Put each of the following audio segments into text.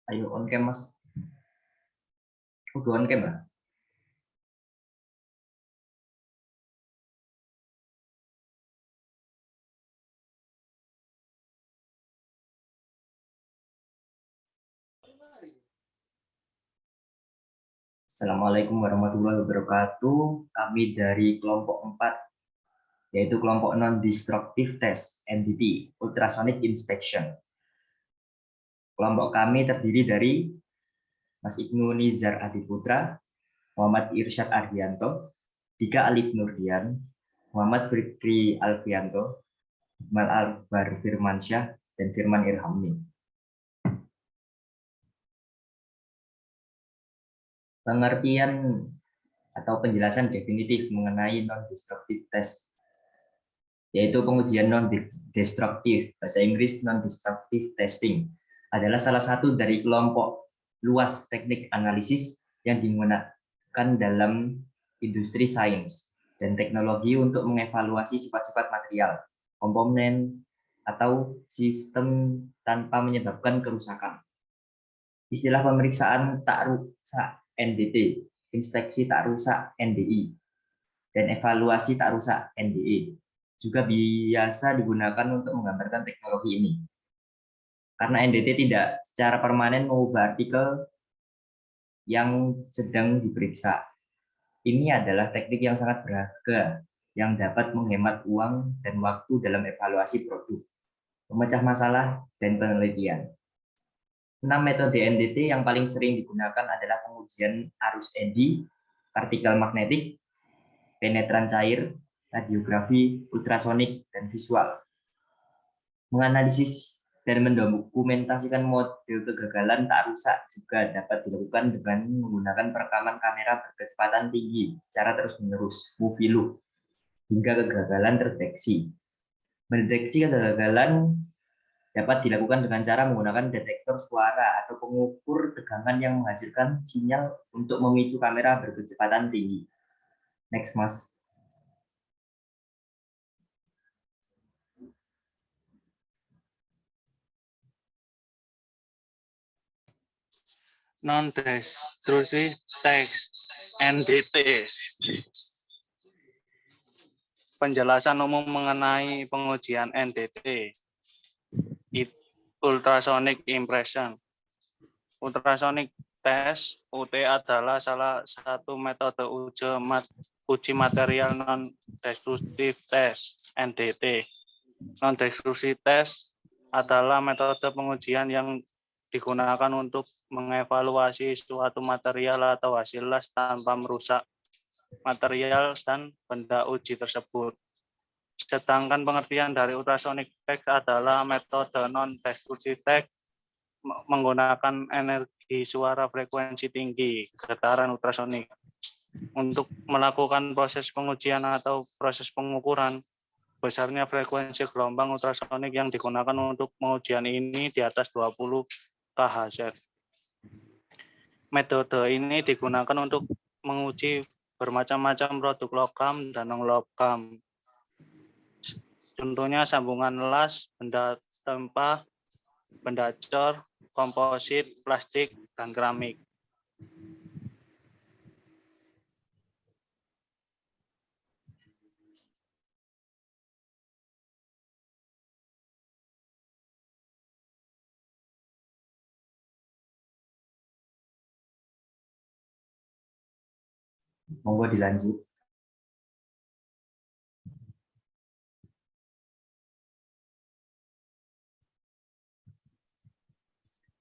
Ayo on cam Mas. Udah on cam lah. Assalamualaikum warahmatullahi wabarakatuh. Kami dari kelompok 4, yaitu kelompok Non-Destructive Test, NDT, Ultrasonic Inspection. Kelompok kami terdiri dari Mas Ibnu Nizar Adiputra, Muhammad Irsyad Ardianto, Dika Alif Nurdian, Muhammad Fikri Alfianto, Iqbal Akbar Firmansyah, dan Firman Irhamni. Pengertian atau penjelasan definitif mengenai non-destructive test, yaitu pengujian non-destruktif, bahasa Inggris non-destructive testing, adalah salah satu dari kelompok luas teknik analisis yang digunakan dalam industri sains dan teknologi untuk mengevaluasi sifat-sifat material, komponen, atau sistem tanpa menyebabkan kerusakan. Istilah pemeriksaan tak rusak NDT, inspeksi tak rusak NDI, dan evaluasi tak rusak NDE juga biasa digunakan untuk menggambarkan teknologi ini. Karena NDT tidak secara permanen mengubah artikel yang sedang diperiksa. Ini adalah teknik yang sangat berharga yang dapat menghemat uang dan waktu dalam evaluasi produk, memecah masalah, dan penelitian. 6 metode NDT yang paling sering digunakan adalah pengujian arus eddy, partikel magnetik, penetran cair, radiografi, ultrasonik, dan visual. Menganalisis dan mendokumentasikan model kegagalan tak rusak juga dapat dilakukan dengan menggunakan perekaman kamera berkecepatan tinggi secara terus-menerus, movie loop, hingga kegagalan terdeteksi. Mendeteksi kegagalan dapat dilakukan dengan cara menggunakan detektor suara atau pengukur tegangan yang menghasilkan sinyal untuk memicu kamera berkecepatan tinggi. Next, Mas. Non-destructive test, NDT. Penjelasan umum mengenai pengujian NDT. Ultrasonic impression. Ultrasonic test (UT) adalah salah satu metode uji material non-destructive test (NDT). Non-destructive test adalah metode pengujian yang digunakan untuk mengevaluasi suatu material atau hasil las tanpa merusak material dan benda uji tersebut. Sedangkan pengertian dari ultrasonic test adalah metode non-destructive test menggunakan energi suara frekuensi tinggi, getaran ultrasonik, untuk melakukan proses pengujian atau proses pengukuran. Besarnya frekuensi gelombang ultrasonik yang digunakan untuk pengujian ini di atas 20 kHz. Metode ini digunakan untuk menguji bermacam-macam produk logam dan non-logam. Contohnya sambungan las, benda tempah, benda cor, komposit, plastik, dan keramik. Monggo dilanjut.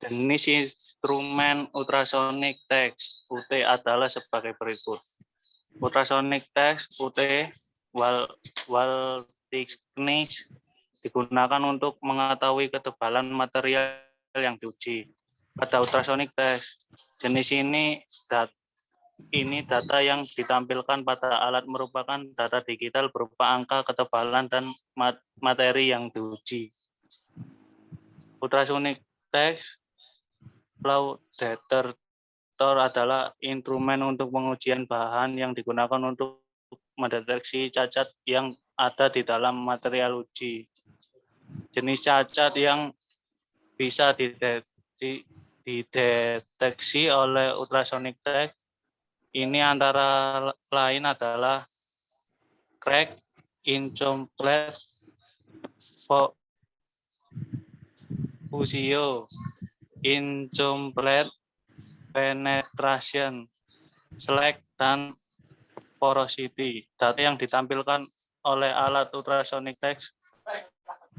Jenis instrumen ultrasonic test (UT) adalah sebagai berikut. Ultrasonic test (UT) wall thickness digunakan untuk mengetahui ketebalan material yang diuji. Pada ultrasonic test, jenis ini data yang ditampilkan pada alat merupakan data digital berupa angka ketebalan dan materi yang diuji. Ultrasonic test flow detector adalah instrumen untuk pengujian bahan yang digunakan untuk mendeteksi cacat yang ada di dalam material uji. Jenis cacat yang bisa dideteksi oleh ultrasonic test ini antara lain adalah crack, incomplete fusio, incomplete penetration, slack, dan porosity. Data yang ditampilkan oleh alat ultrasonic test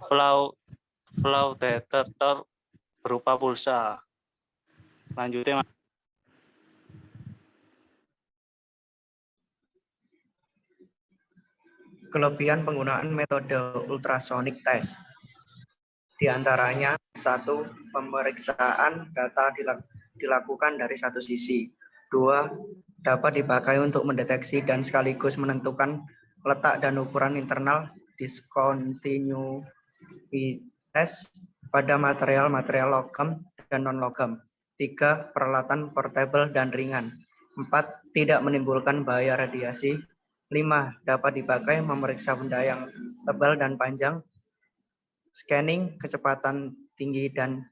flow detector berupa pulsa. Lanjutnya, Kelebihan penggunaan metode ultrasonic test. Di antaranya, satu, pemeriksaan data dilakukan dari satu sisi. Dua, dapat dipakai untuk mendeteksi dan sekaligus menentukan letak dan ukuran internal discontinuities pada material-material logam dan non-logam. Tiga, peralatan portable dan ringan. Empat, tidak menimbulkan bahaya radiasi. 5. Dapat dipakai memeriksa benda yang tebal dan panjang. Scanning kecepatan tinggi dan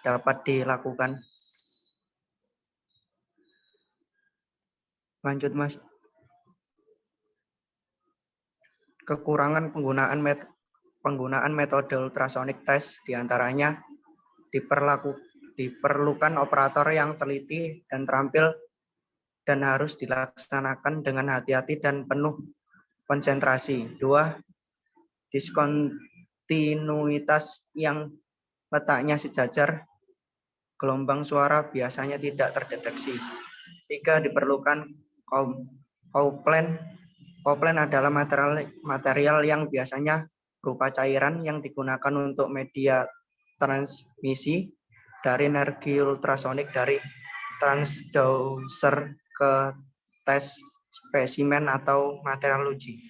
dapat dilakukan. Lanjut, Mas. Kekurangan penggunaan metode ultrasonic test diantaranya diperlukan operator yang teliti dan terampil dan harus dilaksanakan dengan hati-hati dan penuh konsentrasi. 2. Diskontinuitas yang letaknya sejajar, gelombang suara biasanya tidak terdeteksi. 3. Diperlukan Cowplan. Cowplan adalah material yang biasanya berupa cairan yang digunakan untuk media transmisi dari energi ultrasonik dari transducer ke tes spesimen atau material uji.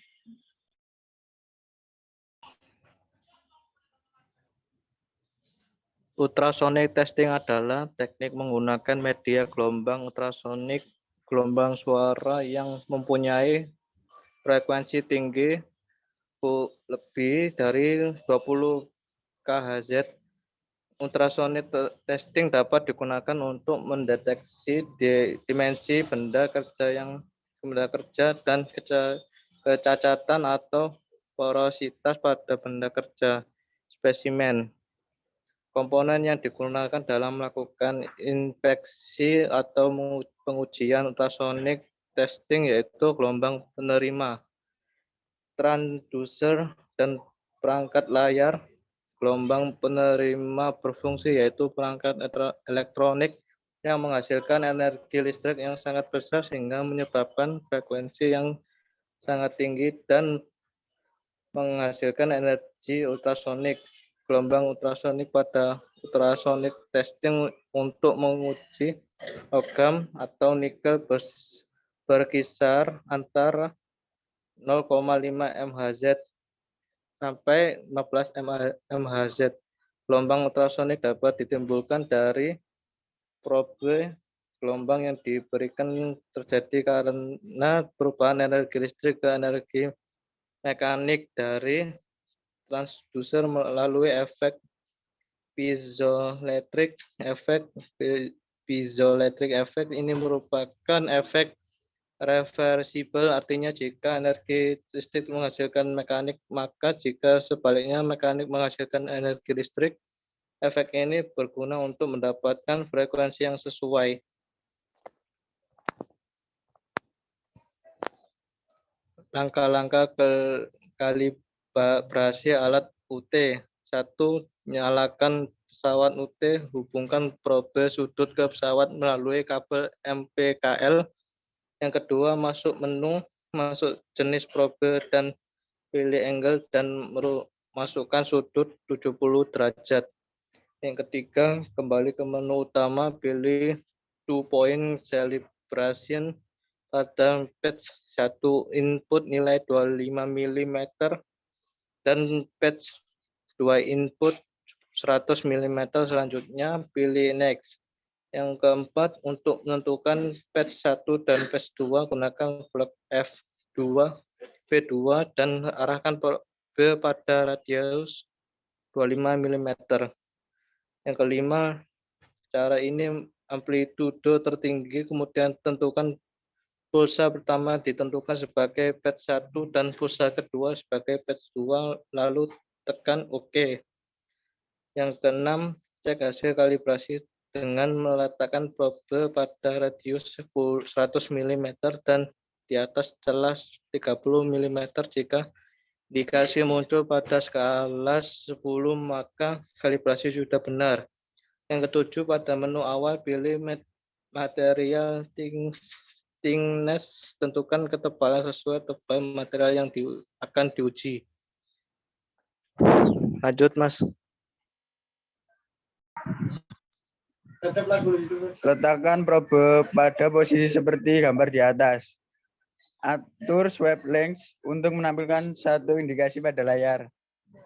Ultrasonic testing adalah teknik menggunakan media gelombang ultrasonik gelombang suara yang mempunyai frekuensi tinggi lebih dari 20 kHz. Ultrasonic testing dapat digunakan untuk mendeteksi dimensi benda kerja dan kecacatan atau porositas pada benda kerja spesimen. Komponen yang digunakan dalam melakukan inspeksi atau pengujian ultrasonic testing yaitu gelombang penerima, transducer, dan perangkat layar. Gelombang penerima berfungsi yaitu perangkat elektronik yang menghasilkan energi listrik yang sangat besar sehingga menyebabkan frekuensi yang sangat tinggi dan menghasilkan energi ultrasonik. Gelombang ultrasonik pada ultrasonic testing untuk menguji logam atau nikel berkisar antara 0,5 MHz sampai 15 MHz. Gelombang ultrasonik dapat ditimbulkan dari probe gelombang yang diberikan terjadi karena perubahan energi listrik ke energi mekanik dari transducer melalui efek piezoelectric effect. Piezoelectric effect ini merupakan efek reversibel, artinya jika energi listrik menghasilkan mekanik, maka jika sebaliknya mekanik menghasilkan energi listrik, efek ini berguna untuk mendapatkan frekuensi yang sesuai. Langkah-langkah kalibrasi alat UT. 1. Nyalakan pesawat UT, hubungkan probe sudut ke pesawat melalui kabel MPKL. Yang kedua, masuk menu, masuk jenis probe dan pilih angle dan masukkan sudut 70 derajat. Yang ketiga, kembali ke menu utama, pilih 2-point calibration pada patch 1 input nilai 25 mm dan patch 2 input 100 mm. Selanjutnya pilih next. Yang keempat, untuk menentukan patch 1 dan patch 2, gunakan flag V2 dan arahkan probe pada radius 25 mm. Yang kelima, Cara ini amplitudo tertinggi, kemudian tentukan pulsa pertama ditentukan sebagai patch 1 dan pulsa kedua sebagai patch 2, lalu tekan OK. Yang keenam, cek hasil kalibrasi dengan meletakkan probe pada radius 100 mm dan di atas celah 30 mm. Jika indikasi muncul pada skala 10, maka kalibrasi sudah benar. Yang ketujuh, pada menu awal pilih material thickness, tentukan ketebalan sesuai tebal material yang akan diuji. Lanjut, Mas. Letakkan probe pada posisi seperti gambar di atas. Atur swipe length untuk menampilkan satu indikasi pada layar.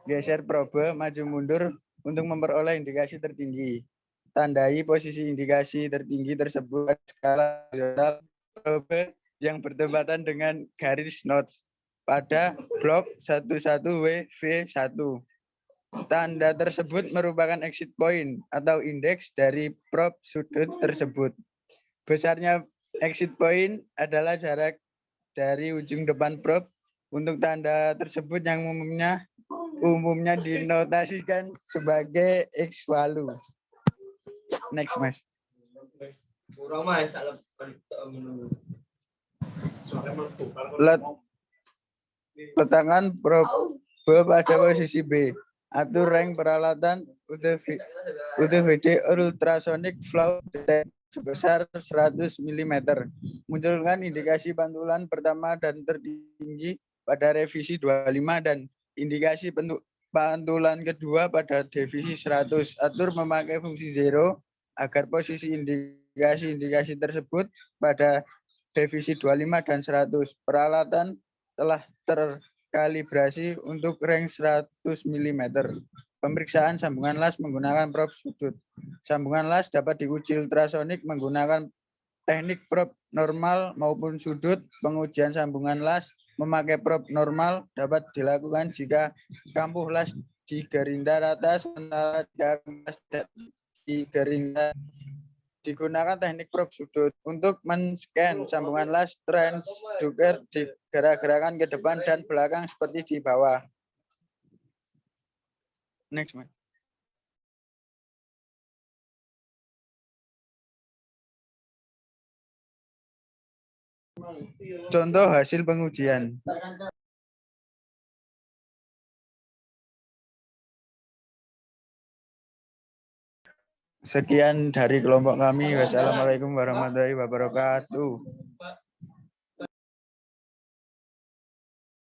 Geser probe maju mundur untuk memperoleh indikasi tertinggi. Tandai posisi indikasi tertinggi tersebut pada skala horizontal probe yang bertepatan dengan garis notch pada blok 11WV1. Tanda tersebut merupakan exit point atau indeks dari probe sudut tersebut. Besarnya exit point adalah jarak dari ujung depan probe. Untuk tanda tersebut yang umumnya dinotasikan sebagai X value. Next, Mas. Letakkan probe pada posisi B. Atur rank peralatan UTVD ultrasonic flow sebesar 100 mm. Munculkan indikasi pantulan pertama dan tertinggi pada revisi 25 dan indikasi pantulan kedua pada divisi 100. Atur memakai fungsi zero agar posisi indikasi tersebut pada divisi 25 dan 100. Peralatan telah terkalibrasi untuk range 100 mm. Pemeriksaan sambungan las menggunakan probe sudut. Sambungan las dapat diuji ultrasonik menggunakan teknik probe normal maupun sudut. Pengujian sambungan las memakai probe normal dapat dilakukan jika kampuh las digerinda rata, sementara jika las digerinda digunakan teknik probe sudut. Untuk men-scan sambungan las, transducer digerak-gerakan ke depan dan belakang seperti di bawah. Next, Mas. Contoh hasil pengujian. Sekian dari kelompok kami. Wassalamualaikum warahmatullahi wabarakatuh.